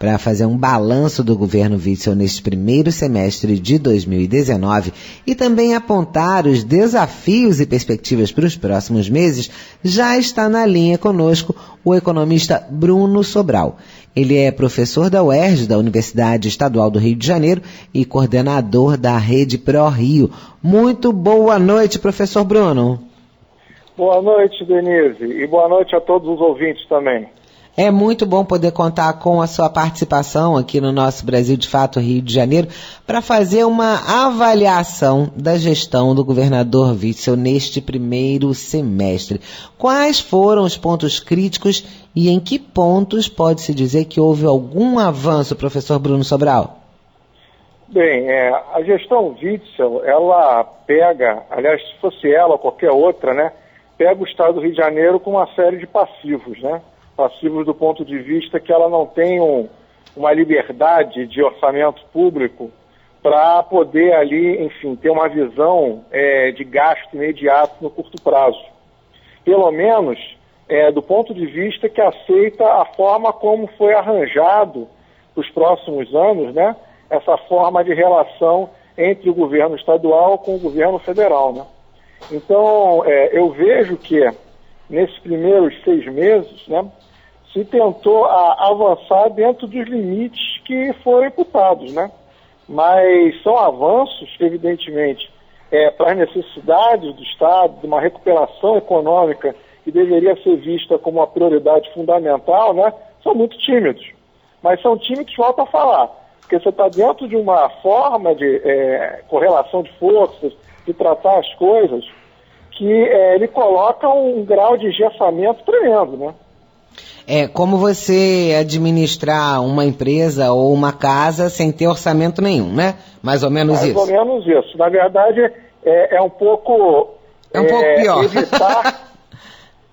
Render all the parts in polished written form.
para fazer um balanço do governo Witzel neste primeiro semestre de 2019 e também apontar os desafios e perspectivas para os próximos meses, já está na linha conosco o economista Bruno Sobral. Ele é professor da UERJ, da Universidade Estadual do Rio de Janeiro, e coordenador da Rede ProRio. Muito boa noite, professor Bruno. Boa noite, Denise, e boa noite a todos os ouvintes também. É muito bom poder contar com a sua participação aqui no nosso Brasil de Fato Rio de Janeiro para fazer uma avaliação da gestão do governador Witzel neste primeiro semestre. Quais foram os pontos críticos e em que pontos pode-se dizer que houve algum avanço, professor Bruno Sobral? Bem, a gestão Witzel, ela pega, aliás, se fosse ela ou qualquer outra, né, pega o Estado do Rio de Janeiro com uma série de passivos, né? Passivos do ponto de vista que ela não tem uma liberdade de orçamento público para poder ali, enfim, ter uma visão de gasto imediato no curto prazo. Pelo menos do ponto de vista que aceita a forma como foi arranjado para os próximos anos, né, essa forma de relação entre o governo estadual com o governo federal, né? Então, eu vejo que nesses primeiros 6 meses, né, se tentou avançar dentro dos limites que foram imputados, né? Mas são avanços que, evidentemente, para as necessidades do Estado, de uma recuperação econômica que deveria ser vista como uma prioridade fundamental, né? São muito tímidos. Mas são tímidos, volto a falar, porque você está dentro de uma forma de correlação de forças, de tratar as coisas, que ele coloca um grau de engessamento tremendo, né? Como você administrar uma empresa ou uma casa sem ter orçamento nenhum, né? Mais ou menos isso. Mais ou menos isso. Na verdade, é um pouco... um pouco pior.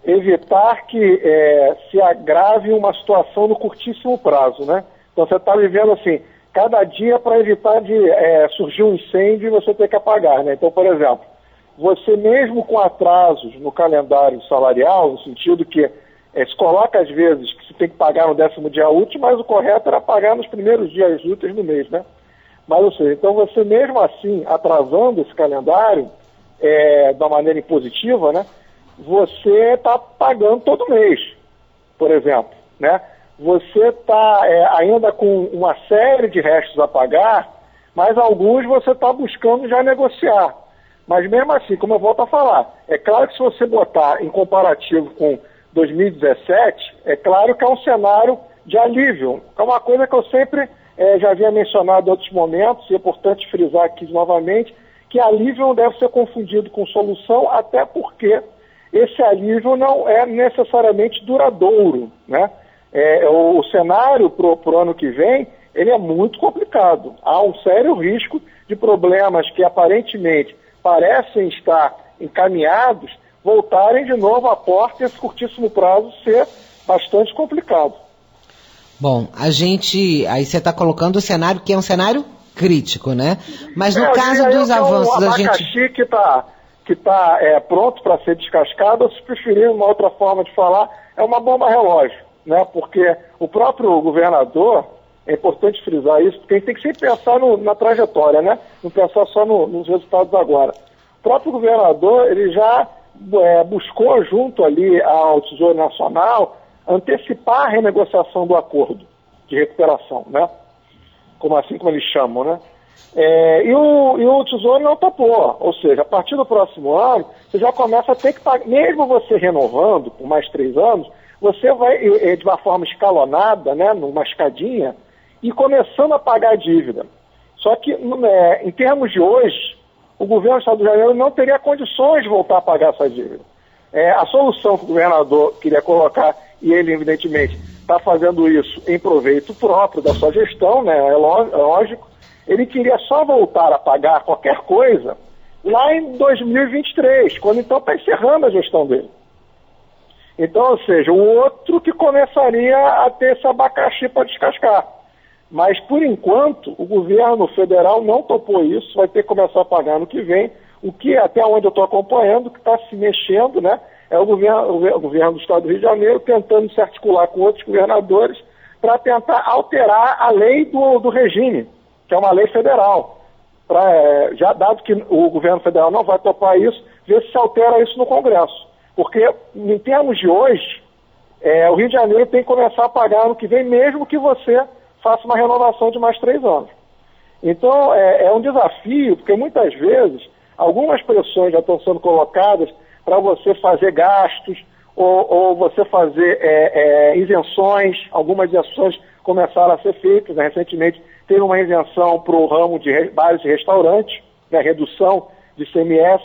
Evitar que se agrave uma situação no curtíssimo prazo, né? Então você está vivendo assim, cada dia para evitar de surgir um incêndio e você ter que apagar, né? Então, por exemplo, você mesmo com atrasos no calendário salarial, no sentido que se coloca às vezes que se tem que pagar no 10º dia útil, mas o correto era pagar nos primeiros dias úteis do mês, né? Mas, ou seja, então você mesmo assim, atrasando esse calendário de uma maneira impositiva, né? Você está pagando todo mês, por exemplo, né? Você está ainda com uma série de restos a pagar, mas alguns você está buscando já negociar. Mas mesmo assim, como eu volto a falar, é claro que se você botar em comparativo com 2017, é claro que é um cenário de alívio. É uma coisa que eu sempre já havia mencionado em outros momentos, e é importante frisar aqui novamente, que alívio não deve ser confundido com solução, até porque esse alívio não é necessariamente duradouro, né? O cenário para o ano que vem, ele é muito complicado. Há um sério risco de problemas que aparentemente parecem estar encaminhados voltarem de novo à porta e esse curtíssimo prazo ser bastante complicado. Bom, aí você está colocando o cenário que é um cenário crítico, né? Mas no caso dos avanços, a gente... que está pronto para ser descascado, ou se preferir uma outra forma de falar, é uma bomba relógio, né? Porque o próprio governador, é importante frisar isso, porque a gente tem que sempre pensar na trajetória, né? Não pensar só nos resultados agora. O próprio governador, ele já buscou junto ali ao Tesouro Nacional antecipar a renegociação do acordo de recuperação, né? Como eles chamam, né? E o Tesouro não topou, ou seja, a partir do próximo ano, você já começa a ter que pagar, mesmo você renovando por mais 3 anos, você vai de uma forma escalonada, né, numa escadinha, e começando a pagar a dívida. Só que, em termos de hoje, o governo do Estado do Rio de Janeiro não teria condições de voltar a pagar essa dívida. A solução que o governador queria colocar, e ele, evidentemente, está fazendo isso em proveito próprio da sua gestão, né, é lógico, ele queria só voltar a pagar qualquer coisa lá em 2023, quando então está encerrando a gestão dele. Então, ou seja, o outro que começaria a ter esse abacaxi para descascar. Mas, por enquanto, o governo federal não topou isso, vai ter que começar a pagar ano que vem, o que, até onde eu estou acompanhando, que está se mexendo, né, é o governo do Estado do Rio de Janeiro tentando se articular com outros governadores para tentar alterar a lei do regime, que é uma lei federal. Já dado que o governo federal não vai topar isso, ver se altera isso no Congresso. Porque, em termos de hoje, o Rio de Janeiro tem que começar a pagar ano que vem, mesmo que você faça uma renovação de mais 3 anos. Então, é um desafio, porque muitas vezes, algumas pressões já estão sendo colocadas para você fazer gastos, ou você fazer isenções. Algumas isenções começaram a ser feitas, né? Recentemente teve uma isenção para o ramo de bares e restaurantes, né? Redução de ICMS.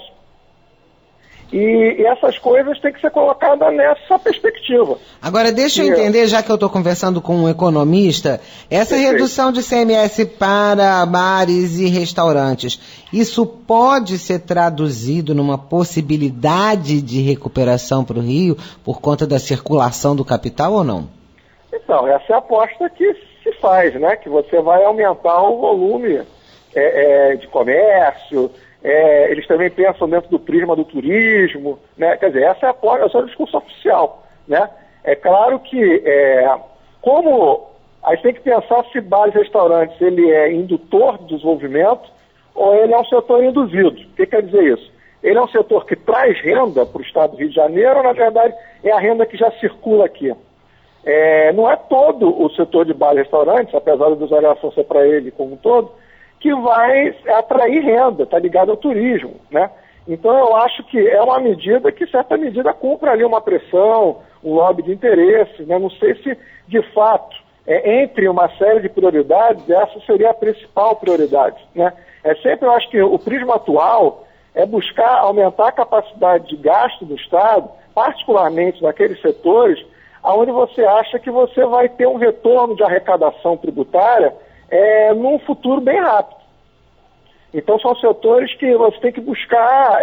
E essas coisas têm que ser colocadas nessa perspectiva. Agora, deixa eu entender, já que eu estou conversando com um economista, essa redução de ICMS para bares e restaurantes, isso pode ser traduzido numa possibilidade de recuperação para o Rio por conta da circulação do capital ou não? Então, essa é a aposta que se faz, né? Que você vai aumentar o volume de comércio. Eles também pensam dentro do prisma do turismo, né? Quer dizer, essa é o discurso oficial, né? É claro que, como a gente tem que pensar se bares e restaurantes ele é indutor de desenvolvimento ou ele é um setor induzido. O que quer dizer isso? Ele é um setor que traz renda para o estado do Rio de Janeiro, ou na verdade é a renda que já circula aqui. Não é todo o setor de bares e restaurantes, apesar da desvalorização ser para ele como um todo, que vai atrair renda, está ligado ao turismo, né? Então eu acho que é uma medida que, certa medida, cumpre ali uma pressão, um lobby de interesse, né? Não sei se, de fato, entre uma série de prioridades, essa seria a principal prioridade, né? Sempre eu acho que o prisma atual é buscar aumentar a capacidade de gasto do Estado, particularmente naqueles setores onde você acha que você vai ter um retorno de arrecadação tributária num futuro bem rápido. Então são setores que você tem que buscar,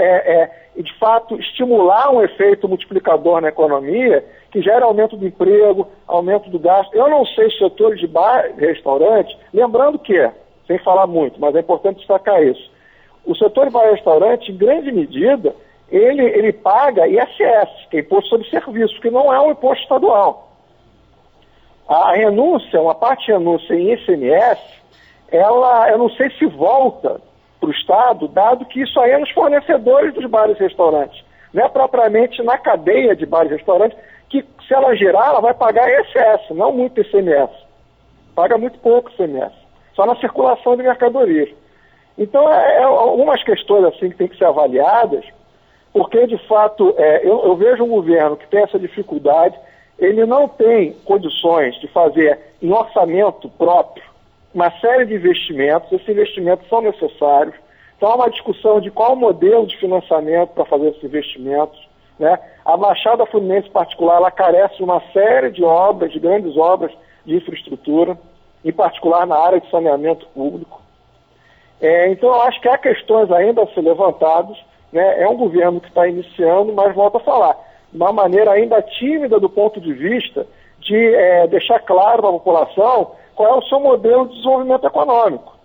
de fato, estimular um efeito multiplicador na economia, que gera aumento do emprego, aumento do gasto. Eu não sei se setores de bar e restaurante, lembrando que, sem falar muito, mas é importante destacar isso, o setor de bar e restaurante, em grande medida, ele paga ISS, que é Imposto sobre Serviço, que não é um imposto estadual. A renúncia, uma parte de renúncia em ICMS, eu não sei se volta para o Estado, dado que isso aí é nos fornecedores dos bares e restaurantes. Não é propriamente na cadeia de bares e restaurantes, que se ela girar, ela vai pagar ISS, não muito ICMS. Paga muito pouco ICMS, só na circulação de mercadorias. Então, algumas questões assim que têm que ser avaliadas, porque, de fato, eu vejo um governo que tem essa dificuldade. Ele não tem condições de fazer em orçamento próprio uma série de investimentos. Esses investimentos são necessários. Então há uma discussão de qual modelo de financiamento para fazer esses investimentos, né? A Baixada Fluminense em particular, ela carece de uma série de obras, de grandes obras de infraestrutura, em particular na área de saneamento público. Então eu acho que há questões ainda a ser levantadas, né? É um governo que está iniciando, mas volto a falar, de uma maneira ainda tímida do ponto de vista de deixar claro para a população qual é o seu modelo de desenvolvimento econômico.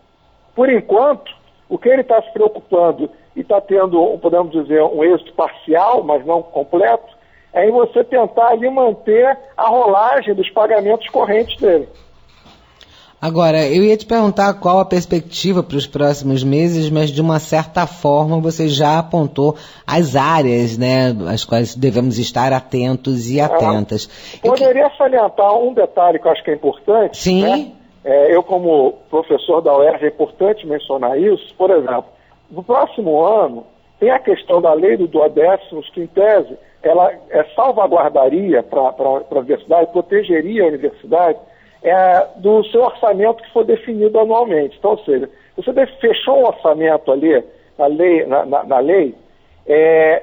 Por enquanto, o que ele está se preocupando e está tendo, podemos dizer, um êxito parcial, mas não completo, é em você tentar ali manter a rolagem dos pagamentos correntes dele. Agora, eu ia te perguntar qual a perspectiva para os próximos meses, mas de uma certa forma você já apontou as áreas, né, às quais devemos estar atentos e atentas. Poderia salientar um detalhe que eu acho que é importante. Sim. Né? Eu, como professor da UERJ, é importante mencionar isso. Por exemplo, no próximo ano, tem a questão da lei do duodécimos, que, em tese, ela salvaguardaria para a universidade, protegeria a universidade, do seu orçamento que for definido anualmente. Então, ou seja, você fechou um orçamento ali na lei,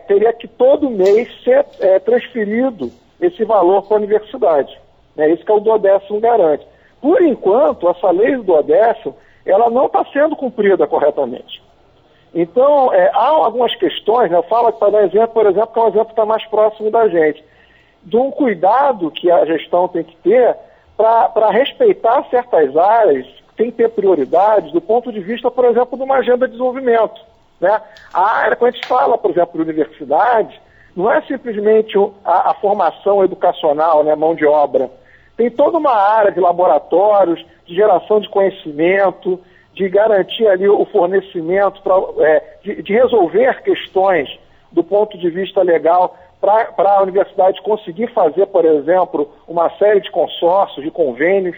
teria que todo mês ser transferido esse valor para a universidade. Isso que é o duodécimo garante. Por enquanto, essa lei do duodécimo, ela não está sendo cumprida corretamente. Então, há algumas questões, né? Eu falo para dar exemplo, por exemplo, que é um exemplo que está mais próximo da gente, de um cuidado que a gestão tem que ter para respeitar certas áreas, tem que ter prioridades do ponto de vista, por exemplo, de uma agenda de desenvolvimento. Né? A área, quando a gente fala, por exemplo, de universidade, não é simplesmente a formação educacional, né, mão de obra. Tem toda uma área de laboratórios, de geração de conhecimento, de garantir ali o fornecimento, de resolver questões do ponto de vista legal para a universidade conseguir fazer, por exemplo, uma série de consórcios, de convênios,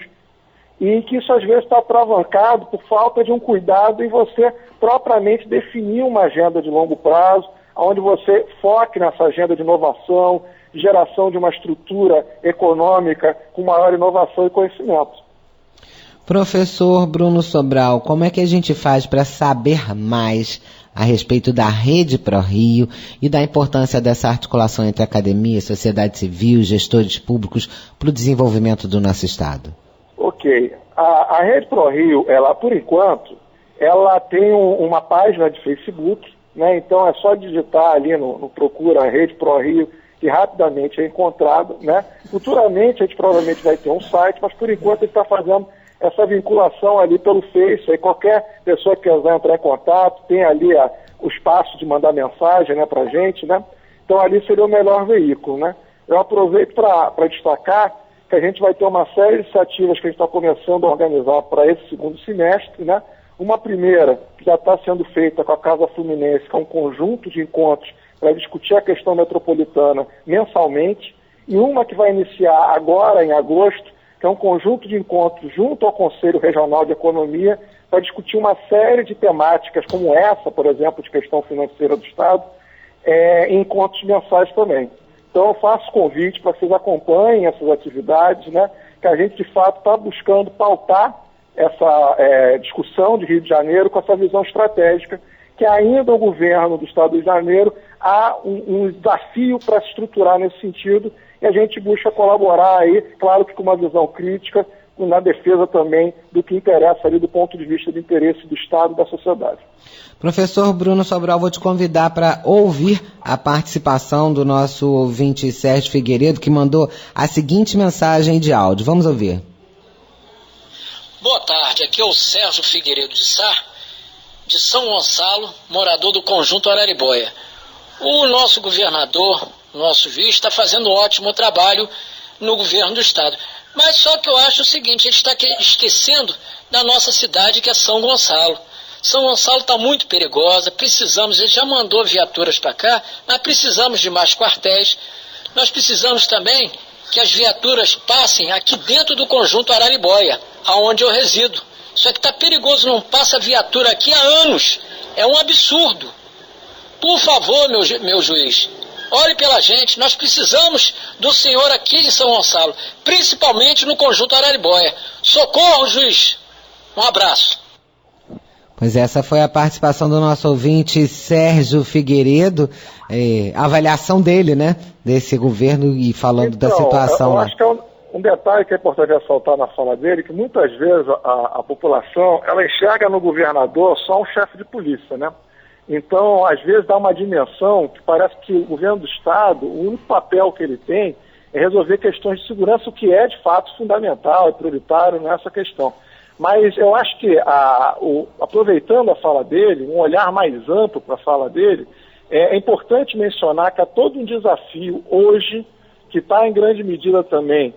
e que isso às vezes está atravancado por falta de um cuidado em você propriamente definir uma agenda de longo prazo, onde você foque nessa agenda de inovação, de geração de uma estrutura econômica com maior inovação e conhecimento. Professor Bruno Sobral, como é que a gente faz para saber mais a respeito da Rede ProRio e da importância dessa articulação entre academia, sociedade civil, gestores públicos para o desenvolvimento do nosso Estado? Ok. A Rede ProRio, ela, por enquanto, ela tem uma página de Facebook, né? Então é só digitar ali no Procura a Rede ProRio, que rapidamente é encontrado, né? Futuramente a gente provavelmente vai ter um site, mas por enquanto ele está fazendo essa vinculação ali pelo Face. Aí qualquer pessoa que quiser entrar em contato, tem ali o espaço de mandar mensagem, né, para a gente, né? Então ali seria o melhor veículo, né? Eu aproveito para destacar que a gente vai ter uma série de iniciativas que a gente está começando a organizar para esse segundo semestre, né? Uma primeira, que já está sendo feita com a Casa Fluminense, que é um conjunto de encontros para discutir a questão metropolitana mensalmente, e uma que vai iniciar agora, em agosto, que é um conjunto de encontros junto ao Conselho Regional de Economia, para discutir uma série de temáticas, como essa, por exemplo, de questão financeira do Estado, em encontros mensais também. Então eu faço convite para que vocês acompanhem essas atividades, né, que a gente de fato está buscando pautar essa discussão de Rio de Janeiro com essa visão estratégica, que ainda o governo do Estado do Rio de Janeiro há um desafio para se estruturar nesse sentido, e a gente busca colaborar aí, claro que com uma visão crítica, na defesa também do que interessa ali do ponto de vista do interesse do Estado e da sociedade. Professor Bruno Sobral, vou te convidar para ouvir a participação do nosso ouvinte Sérgio Figueiredo, que mandou a seguinte mensagem de áudio. Vamos ouvir. Boa tarde, aqui é o Sérgio Figueiredo de Sá, de São Gonçalo, morador do Conjunto Araribóia. O nosso governador, nosso juiz, está fazendo um ótimo trabalho no governo do Estado. Mas só que eu acho o seguinte, ele está esquecendo da nossa cidade, que é São Gonçalo. São Gonçalo está muito perigosa, ele já mandou viaturas para cá, mas precisamos de mais quartéis. Nós precisamos também que as viaturas passem aqui dentro do Conjunto Araribóia, aonde eu resido. Só que está perigoso, não passa viatura aqui há anos. É um absurdo. Por favor, meu juiz, olhe pela gente. Nós precisamos do senhor aqui de São Gonçalo, principalmente no Conjunto Araribóia. Socorro, juiz. Um abraço. Pois essa foi a participação do nosso ouvinte Sérgio Figueiredo, a avaliação dele, né, desse governo e falando da situação eu lá. Acho que é um detalhe que é importante ressaltar na fala dele, que muitas vezes a população, ela enxerga no governador só um chefe de polícia, né? Então, às vezes dá uma dimensão que parece que o governo do Estado, o único papel que ele tem é resolver questões de segurança, o que é de fato fundamental e prioritário nessa questão. Mas eu acho que, aproveitando a fala dele, um olhar mais amplo para a fala dele, é importante mencionar que há todo um desafio hoje, que está em grande medida também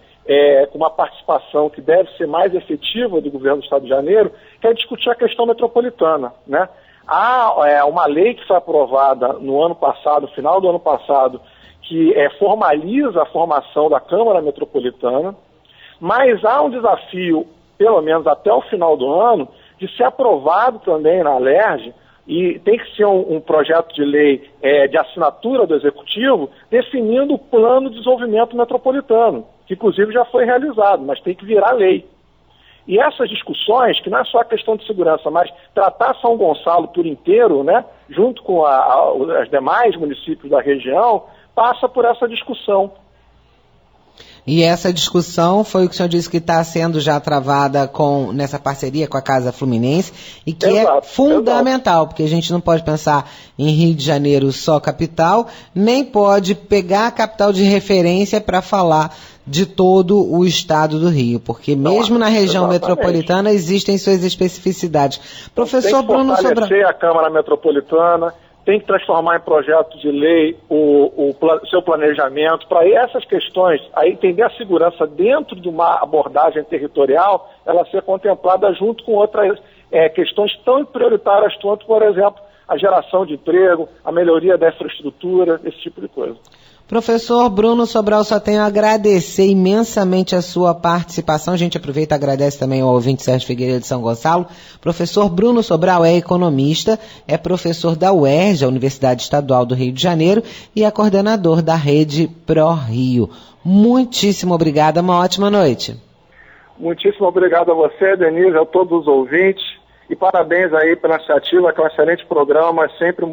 com uma participação que deve ser mais efetiva do governo do Estado de Janeiro, que é discutir a questão metropolitana, né? Há uma lei que foi aprovada no ano passado, no final do ano passado, que formaliza a formação da Câmara Metropolitana, mas há um desafio, pelo menos até o final do ano, de ser aprovado também na LERJ, e tem que ser um projeto de lei de assinatura do Executivo, definindo o plano de desenvolvimento metropolitano, que inclusive já foi realizado, mas tem que virar lei. E essas discussões, que não é só a questão de segurança, mas tratar São Gonçalo por inteiro, né, junto com os demais municípios da região, passa por essa discussão. E essa discussão foi o que o senhor disse que está sendo já travada nessa parceria com a Casa Fluminense e que é fundamental, porque a gente não pode pensar em Rio de Janeiro só capital, nem pode pegar a capital de referência para falar de todo o estado do Rio, porque mesmo na região metropolitana existem suas especificidades. Professor Bruno Sobral, tem que fortalecer a Câmara Metropolitana, tem que transformar em projeto de lei o seu planejamento, para essas questões, aí entender a segurança dentro de uma abordagem territorial, ela ser contemplada junto com outras questões tão prioritárias quanto, por exemplo, a geração de emprego, a melhoria da infraestrutura, esse tipo de coisa. Professor Bruno Sobral, só tenho a agradecer imensamente a sua participação. A gente aproveita e agradece também ao ouvinte Sérgio Figueiredo de São Gonçalo. Professor Bruno Sobral é economista, é professor da UERJ, a Universidade Estadual do Rio de Janeiro, e é coordenador da rede ProRio. Muitíssimo obrigada, uma ótima noite. Muitíssimo obrigado a você, Denise, a todos os ouvintes, e parabéns aí pela iniciativa, que é um excelente programa, sempre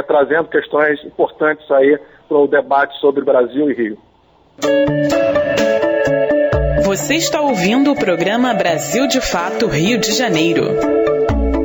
trazendo questões importantes aí para o debate sobre Brasil e Rio. Você está ouvindo o programa Brasil de Fato Rio de Janeiro.